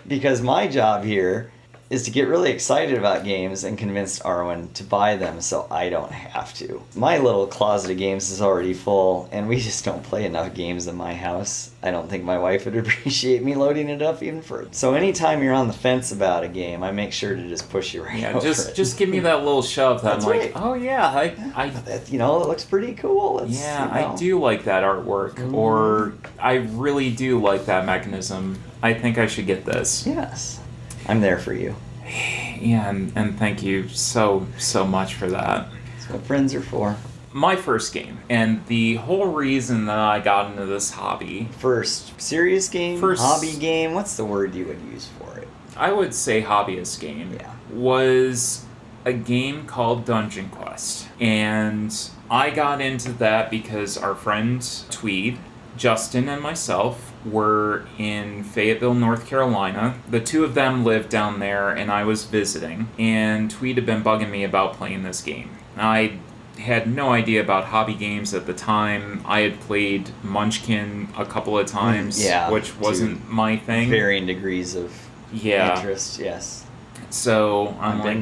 because my job here is to get really excited about games and convince Arwen to buy them so I don't have to. My little closet of games is already full, and we just don't play enough games in my house. I don't think my wife would appreciate me loading it up even further. So anytime you're on the fence about a game, I make sure to just push you over it. Just give me that little shove that I'm like, right. Oh yeah, I it looks pretty cool. I do like that artwork, or I really do like that mechanism. I think I should get this. Yes. I'm there for you. Yeah, and thank you so much for that. That's what friends are for. My first game, and the whole reason that I got into this hobby... First serious game? Hobby game? What's the word you would use for it? I would say hobbyist game. Yeah. Was a game called Dungeon Quest. And I got into that because our friend Tweed, Justin, and myself were in Fayetteville, North Carolina. The two of them lived down there, and I was visiting. And Tweed had been bugging me about playing this game. I had no idea about hobby games at the time. I had played Munchkin a couple of times, which wasn't my thing. Varying degrees of interest, yes. So I'm like,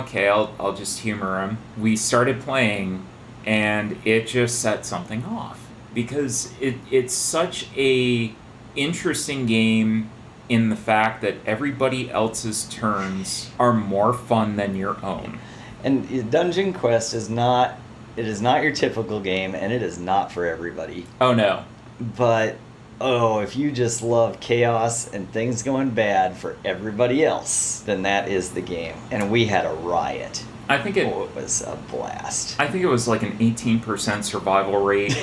okay, I'll just humor him. We started playing, and it just set something off. Because it's such a interesting game in the fact that everybody else's turns are more fun than your own. And Dungeon Quest is not your typical game, and it is not for everybody. Oh no. But if you just love chaos and things going bad for everybody else, then that is the game. And we had a riot. I think it was a blast. I think it was like an 18% survival rate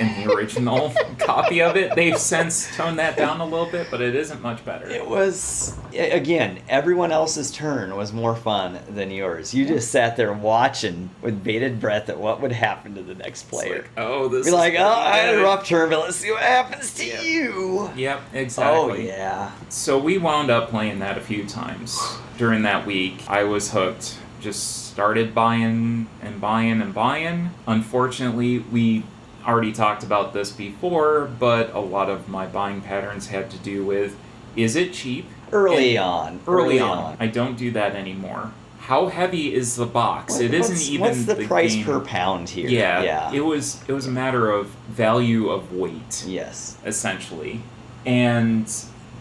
in the original copy of it. They've since toned that down a little bit, but it isn't much better. It was, again, everyone else's turn was more fun than yours. You just sat there watching with bated breath at what would happen to the next player. It's like, I had a rough turn, but let's see what happens to you. Yep, exactly. Oh, yeah. So we wound up playing that a few times during that week. I was hooked. Just started buying and buying and buying. Unfortunately, we already talked about this before, but a lot of my buying patterns had to do with, is it cheap? Early on. I don't do that anymore. how heavy is the box? It isn't even what's the price game. per pound here? Yeah. It was a matter of value of weight. Yes. Essentially. And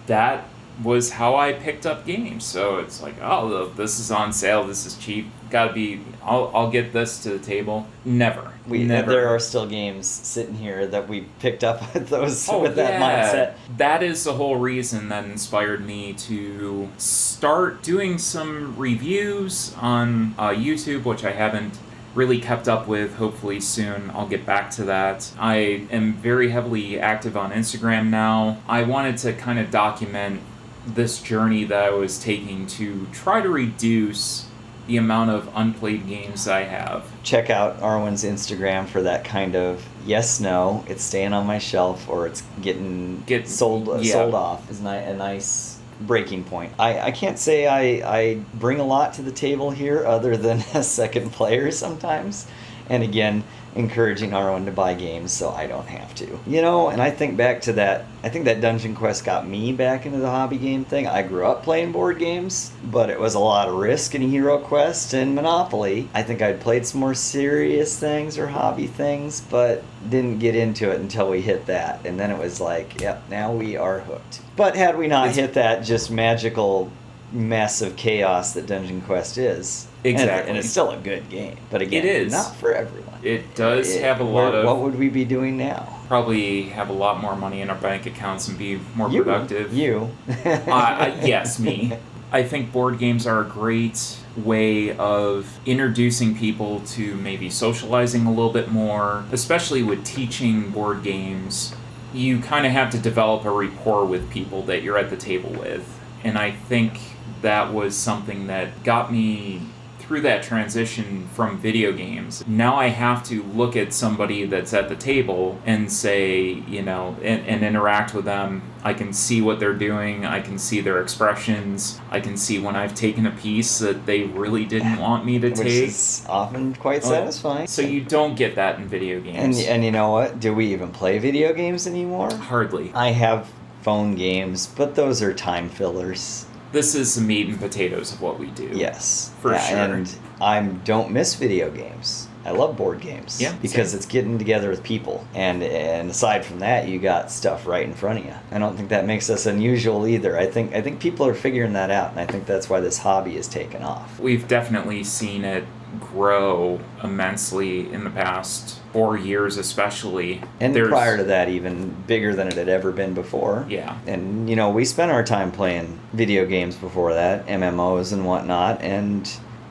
that was how I picked up games. So it's like, oh, this is on sale, this is cheap. Gotta be, I'll get this to the table. Never. There are still games sitting here that we picked up with that mindset. That is the whole reason that inspired me to start doing some reviews on YouTube, which I haven't really kept up with. Hopefully soon I'll get back to that. I am very heavily active on Instagram now. I wanted to kind of document this journey that I was taking to try to reduce the amount of unplayed games I have. Check out Arwen's Instagram for that kind of yes/no. It's staying on my shelf, or it's getting sold off. Is a nice breaking point. I can't say I bring a lot to the table here, other than a second player sometimes, and again, encouraging Arwen to buy games so I don't have to. And I think back to that. I think that Dungeon Quest got me back into the hobby game thing. I grew up playing board games, but it was a lot of risk in Heroquest and Monopoly. I think I'd played some more serious things or hobby things, but didn't get into it until we hit that. And then it was like, yep, now we are hooked. But had we not hit that just magical mess of chaos that Dungeon Quest is. Exactly. And it's still a good game. But again, it is not for everyone. It does have a lot of... What would we be doing now? Probably have a lot more money in our bank accounts and be more productive. You. Yes, me. I think board games are a great way of introducing people to maybe socializing a little bit more, especially with teaching board games. You kind of have to develop a rapport with people that you're at the table with. And I think that was something that got me through that transition from video games. Now I have to look at somebody that's at the table and say, and interact with them. I can see what they're doing. I can see their expressions. I can see when I've taken a piece that they really didn't want me to take. Which is often quite satisfying. So you don't get that in video games. And you know what? Do we even play video games anymore? Hardly. I have phone games, but those are time fillers. This is the meat and potatoes of what we do. Yes. For sure. And I don't miss video games. I love board games. Yeah. Because it's getting together with people. And aside from that, you got stuff right in front of you. I don't think that makes us unusual either. I think people are figuring that out, and I think that's why this hobby has taken off. We've definitely seen it grow immensely in the past 4 years especially. And prior to that, even bigger than it had ever been before. Yeah. And, we spent our time playing video games before that, MMOs and whatnot, and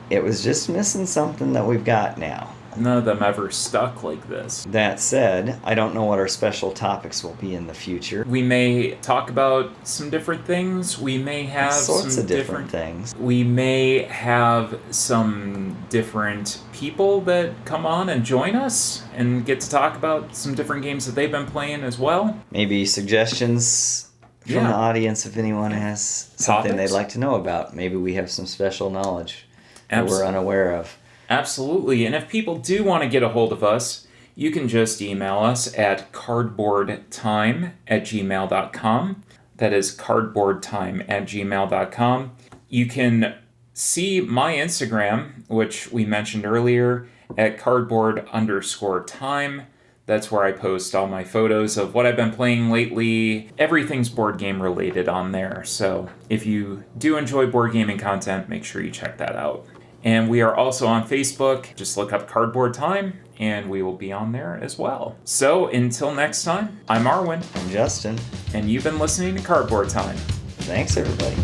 it was just missing something that we've got now. None of them ever stuck like this. That said, I don't know what our special topics will be in the future. We may talk about some different things. We may have sorts of different things. We may have some different people that come on and join us and get to talk about some different games that they've been playing as well. Maybe suggestions from the audience if anyone has something they'd like to know about. Maybe we have some special knowledge that we're unaware of. Absolutely. And if people do want to get a hold of us, you can just email us at cardboardtime@gmail.com. That is cardboardtime@gmail.com. You can see my Instagram, which we mentioned earlier, at cardboard_time. That's where I post all my photos of what I've been playing lately. Everything's board game related on there. So if you do enjoy board gaming content, make sure you check that out. And we are also on Facebook. Just look up Cardboard Time, and we will be on there as well. So until next time, I'm Arwen. I'm Justin. And you've been listening to Cardboard Time. Thanks, everybody.